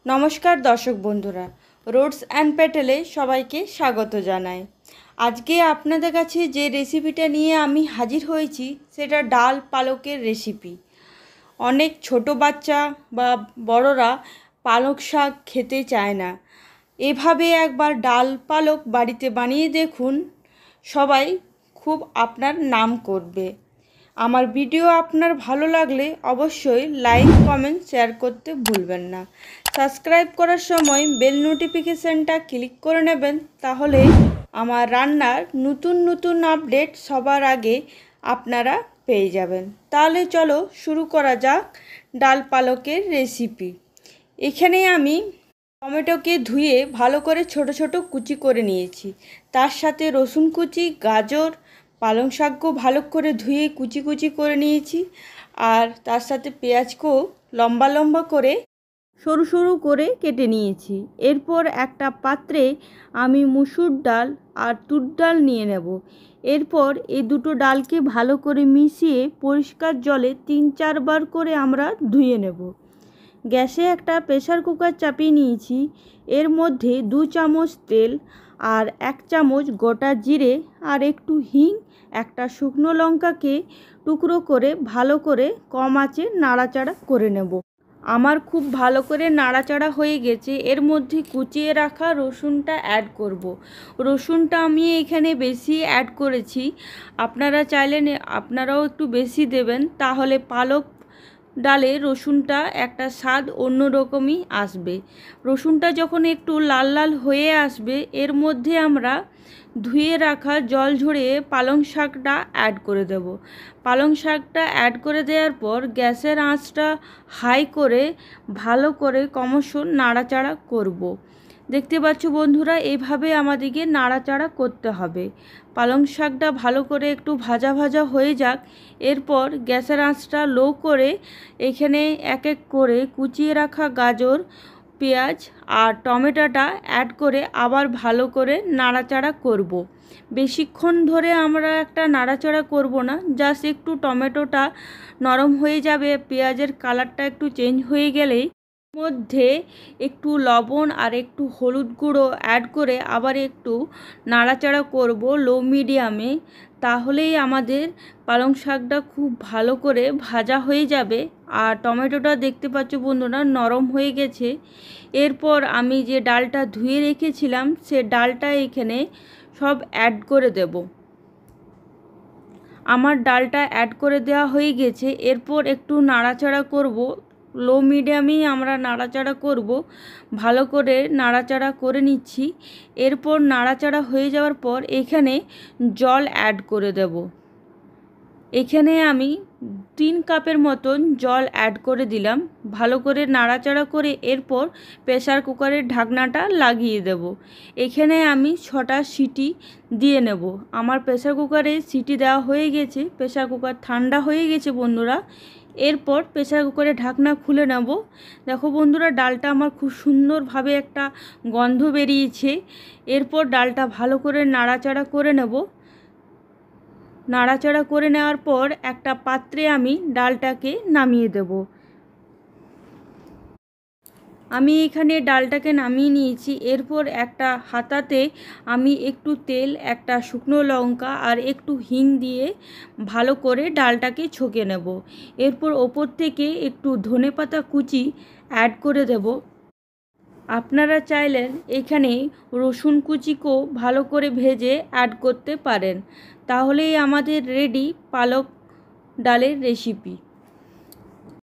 নমস্কার দর্শক বন্ধুরা, রোডস অ্যান্ড পেটেলে সবাইকে স্বাগত জানাই। আজকে আপনাদের কাছে যে রেসিপিটা নিয়ে আমি হাজির হয়েছি সেটা ডাল পালকের রেসিপি। অনেক ছোট বাচ্চা বা বড়রা পালক শাক খেতে চায় না। এভাবে একবার ডাল পালক বাড়িতে বানিয়ে দেখুন, সবাই খুব আপনার নাম করবে। আমার ভিডিও আপনার ভালো লাগলে অবশ্যই লাইক, কমেন্ট, শেয়ার করতে ভুলবেন না। সাবস্ক্রাইব করার সময় বেল নোটিফিকেশানটা ক্লিক করে নেবেন, তাহলে আমার রান্নার নতুন নতুন আপডেট সবার আগে আপনারা পেয়ে যাবেন। তাহলে চলো শুরু করা যাক ডাল পালকের রেসিপি। এখানে আমি টমেটোকে ধুয়ে ভালো করে ছোট ছোট কুচি করে নিয়েছি। তার সাথে রসুন কুচি, গাজর, পালং শাকও ভালো করে ধুয়ে কুচি কুচি করে নিয়েছি। আর তার সাথে পেঁয়াজকেও লম্বা লম্বা করে সরু সরু করে কেটে নিয়েছি। এরপর একটা পাত্রে আমি মুসুর ডাল আর তুর ডাল নিয়ে নেব। এরপর এই দুটো ডালকে ভালো করে মিশিয়ে পরিষ্কার জলে 3-4 বার করে আমরা ধুয়ে নেব। গ্যাসে একটা প্রেসার কুকার চাপিয়ে নিয়েছি। এর মধ্যে 2 চামচ তেল আর 1 চামচ গোটা জিরে আর একটু হিং, একটা শুকনো লঙ্কাকে টুকরো করে ভালো করে কম আঁচে নাড়াচাড়া করে নেব। আমার খুব ভালো করে নাড়াচাড়া হয়ে গেছে। এর মধ্যে কুচিয়ে রাখা রসুনটা অ্যাড করব। রসুনটা আমি এখানে বেশি অ্যাড করেছি, আপনারা চাইলে আপনারাও একটু বেশি দেবেন, তাহলে পালক ডালে রসুনটা একটা স্বাদ অন্য রকমই আসবে। রসুনটা যখন একটু লাল লাল হয়ে আসবে, এর মধ্যে আমরা ধুয়ে রাখা জল ঝরিয়ে পালং শাকটা অ্যাড করে দেব। পালং শাকটা অ্যাড করে দেওয়ার পর গ্যাসের আঁচটা হাই করে ভালো করে ক্রমশ নাড়াচাড়া করব। দেখতে পাচ্ছ বন্ধুরা, এইভাবে আমাদেরকে নাড়াচাড়া করতে হবে। পালং শাকটা ভালো করে একটু ভাজা ভাজা হয়ে যাক। এরপর গ্যাসের আঁচটা লো করে এখানে এক এক করে কুচিয়ে রাখা গাজর, পেঁয়াজ আর টমেটোটা অ্যাড করে আবার ভালো করে নাড়াচাড়া করব। বেশিক্ষণ ধরে আমরা একটা নাড়াচাড়া করব না, জাস্ট একটু টমেটোটা নরম হয়ে যাবে, পেঁয়াজের কালারটা একটু চেঞ্জ হয়ে গেলেই মধ্যে একটু লবণ আর একটু হলুদ গুঁড়ো অ্যাড করে আবার একটু নাড়াচাড়া করব লো মিডিয়ামে। তাহলেই আমাদের পালং শাকটা খুব ভালো করে ভাজা হয়ে যাবে। আর টমেটোটা দেখতে পাচ্ছ বন্ধুরা নরম হয়ে গেছে। এরপর আমি যে ডালটা ধুয়ে রেখেছিলাম সে ডালটা এখানে সব অ্যাড করে দেব। আমার ডালটা অ্যাড করে দেওয়া হয়ে গেছে। এরপর একটু নাড়াচাড়া করব, লো মিডিয়ামেই আমরা নাড়াচাড়া করব। ভালো করে নাড়াচাড়া করে নিচ্ছি। এরপর নাড়াচাড়া হয়ে যাওয়ার পর এখানে জল অ্যাড করে দেব। এখানে আমি 3 কাপের মতন জল অ্যাড করে দিলাম। ভালো করে নাড়াচাড়া করে এরপর প্রেসার কুকারের ঢাকনাটা লাগিয়ে দেব। এখানে আমি 6টা সিটি দিয়ে নেব। আমার প্রেসার কুকারে সিটি দেওয়া হয়ে গেছে। প্রেসার কুকার ঠান্ডা হয়ে গেছে বন্ধুরা। এরপর প্রেসার কুকারের ঢাকনা খুলে নেব। দেখো বন্ধুরা, ডালটা আমার খুব সুন্দরভাবে একটা গন্ধ বেরিয়েছে। এরপর ডালটা ভালো করে নাড়াচাড়া করে নেব। নাড়াচাড়া করে নেওয়ার পর একটা পাত্রে আমি ডালটাকে নামিয়ে দেব। আমি এখানে ডালটাকে নামিয়ে নিয়েছি। এরপর একটা হাতাতে আমি একটু তেল, একটা শুকনো লঙ্কা আর একটু হিং দিয়ে ভালো করে ডালটাকে ছকে নেব। এরপর ওপর থেকে একটু ধনেপাতা কুচি অ্যাড করে দেব। আপনারা চাইলেন এখানে রসুন কুচিকেও ভালো করে ভেজে অ্যাড করতে পারেন। তাহলেই আমাদের রেডি পালক ডালের রেসিপি।